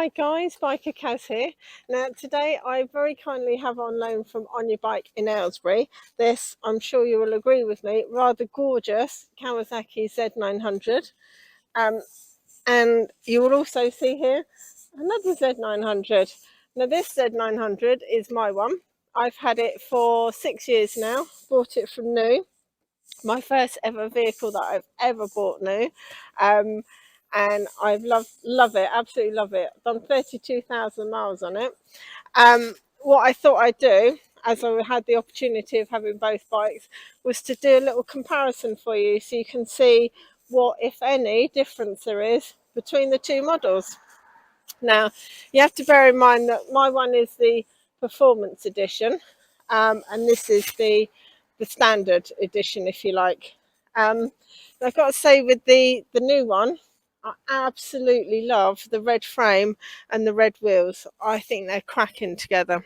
Hi guys, BikerKaz here. Now today I very kindly have on loan from On Your Bike in Aylesbury this, I'm sure you will agree with me, rather gorgeous Kawasaki Z900. And you will also see here another Z900. Now this Z900 is my one. I've had it for 6 years now, bought it from new. My first ever vehicle that I've ever bought new. And I've love it, absolutely love it. I've done 32,000 miles on it. What I thought I'd do, as I had the opportunity of having both bikes, was to do a little comparison for you so you can see what, if any, difference there is between the two models. Now, you have to bear in mind that my one is the performance edition, and this is the standard edition, if you like. I've got to say, with the new one, I absolutely love the red frame and the red wheels. I think they're cracking together.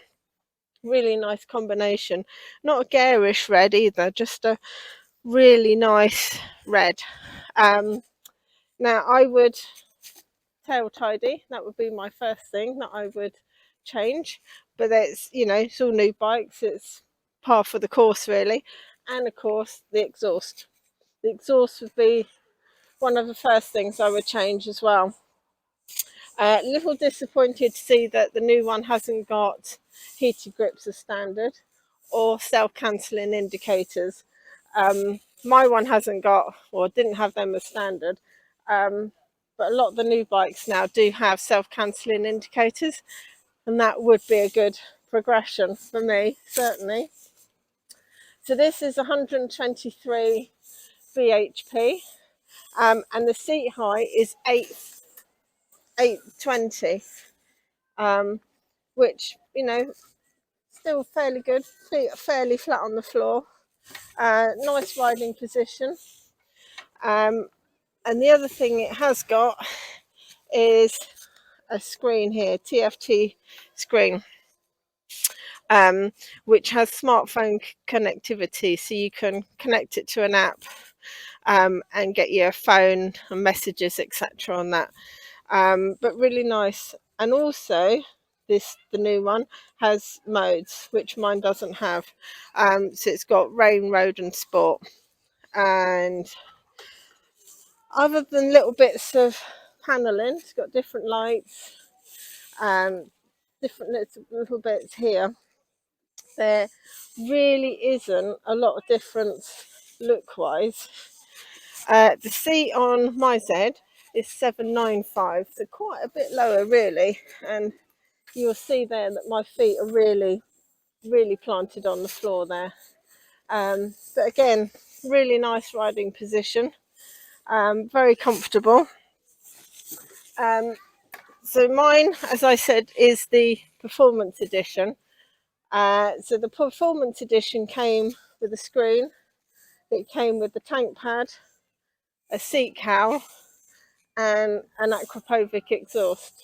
Really nice combination. Not a garish red either, just a really nice red. Now I would tail tidy, that would be my first thing that I would change, but it's, you know, it's all new bikes, it's par for the course really. And of course the exhaust would be one of the first things I would change as well. A little disappointed to see that the new one hasn't got heated grips as standard or self-cancelling indicators. My one hasn't got, or didn't have them as standard, but a lot of the new bikes now do have self-cancelling indicators, and that would be a good progression for me, certainly. So this is 123 bhp, and the seat height is 820, which, you know, still fairly good, feet are fairly flat on the floor, nice riding position. And the other thing it has got is a screen here, TFT screen, which has smartphone connectivity, so you can connect it to an app and get your phone and messages, etc. on that. But really nice. And also the new one has modes, which mine doesn't have. So it's got rain, road and sport. And other than little bits of paneling, it's got different lights, different little bits here. There really isn't a lot of difference look wise. The seat on my Z is 795, so quite a bit lower really, and you'll see there that my feet are really planted on the floor there. But again, really nice riding position, very comfortable. So mine, as I said, is the performance edition. So the performance edition came with a screen, it came with the tank pad, a seat cowl and an aquapovic exhaust.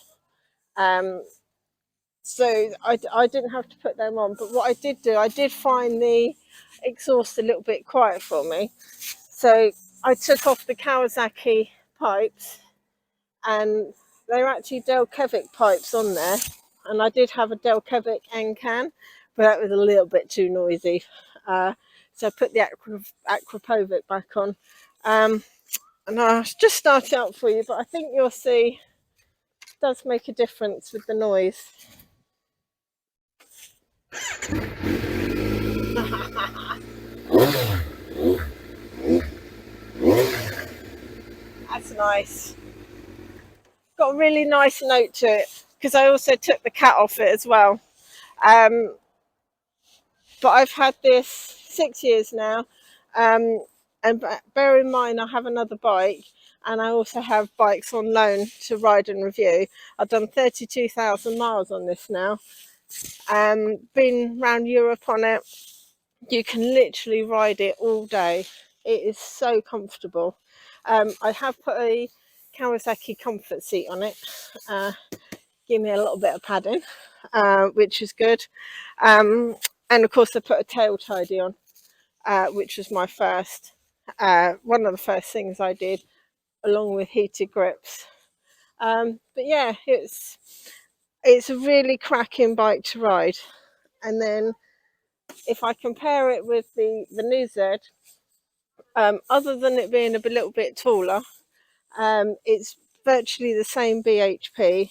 So I didn't have to put them on, but what I did do, I did find the exhaust a little bit quiet for me. So I took off the Kawasaki pipes, and they're actually Delkevic pipes on there, and I did have a Delkevic end can, but that was a little bit too noisy. So I put the aquapovic back on. And I'll just start it out for you, but I think you'll see it does make a difference with the noise. That's nice. Got a really nice note to it, because I also took the cat off it as well. But I've had this 6 years now, and bear in mind I have another bike, and I also have bikes on loan to ride and review. I've done 32,000 miles on this now. Been around Europe on it. You can literally ride it all day. It is so comfortable. I have put a Kawasaki comfort seat on it. Give me a little bit of padding, which is good. And of course I put a tail tidy on, which was my first, one of the first things I did, along with heated grips. But yeah, it's a really cracking bike to ride. And then if I compare it with the new Z, other than it being a little bit taller, it's virtually the same BHP,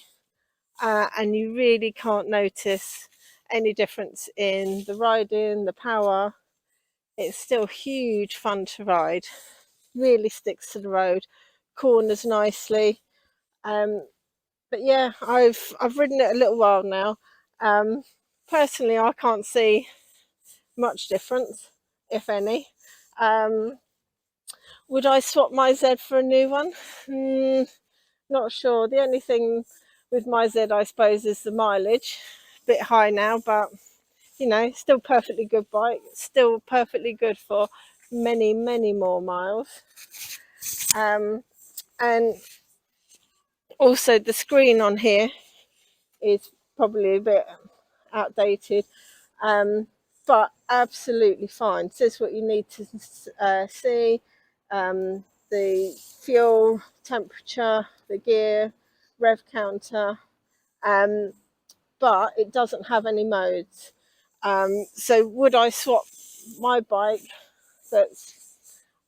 and you really can't notice any difference in the riding, the power. It's still huge fun to ride, really sticks to the road, corners nicely. But yeah, I've ridden it a little while now. Personally, I can't see much difference, if any. Would I swap my Z for a new one? Not sure. The only thing with my Z, I suppose, is the mileage. A bit high now, but you know, still perfectly good bike. Still perfectly good for many, many more miles. And also the screen on here is probably a bit outdated, but absolutely fine. It says what you need to see, the fuel, temperature, the gear, rev counter, but it doesn't have any modes. So would I swap my bike that's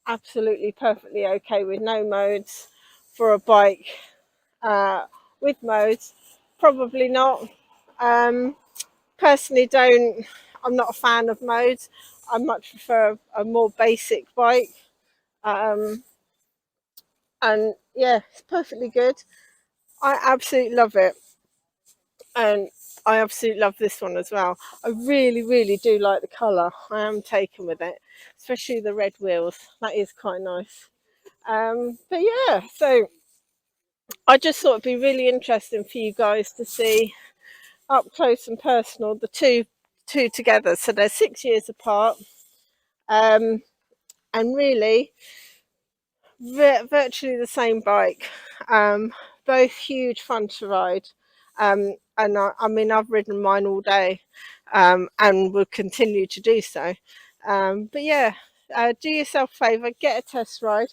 absolutely perfectly okay with no modes for a bike with modes? Probably not. Personally, I'm not a fan of modes. I much prefer a more basic bike. And yeah, it's perfectly good. I absolutely love it. And I absolutely love this one as well. I really, really do like the colour. I am taken with it, especially the red wheels. That is quite nice. But yeah, so I just thought it'd be really interesting for you guys to see up close and personal the two together. So they're 6 years apart, and really virtually the same bike. Both huge fun to ride. And I mean, I've ridden mine all day, and will continue to do so. But yeah, do yourself a favour, get a test ride,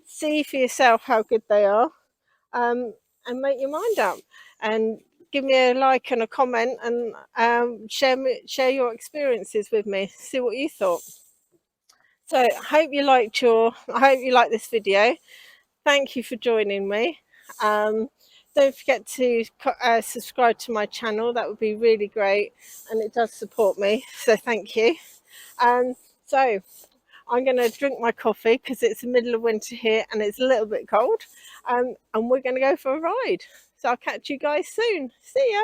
see for yourself how good they are, and make your mind up. And give me a like and a comment, and share your experiences with me. See what you thought. So I hope you liked this video. Thank you for joining me. Don't forget to subscribe to my channel. That would be really great, and it does support me, so thank you. So I'm going to drink my coffee because it's the middle of winter here and it's a little bit cold, and we're going to go for a ride. So I'll catch you guys soon. See ya.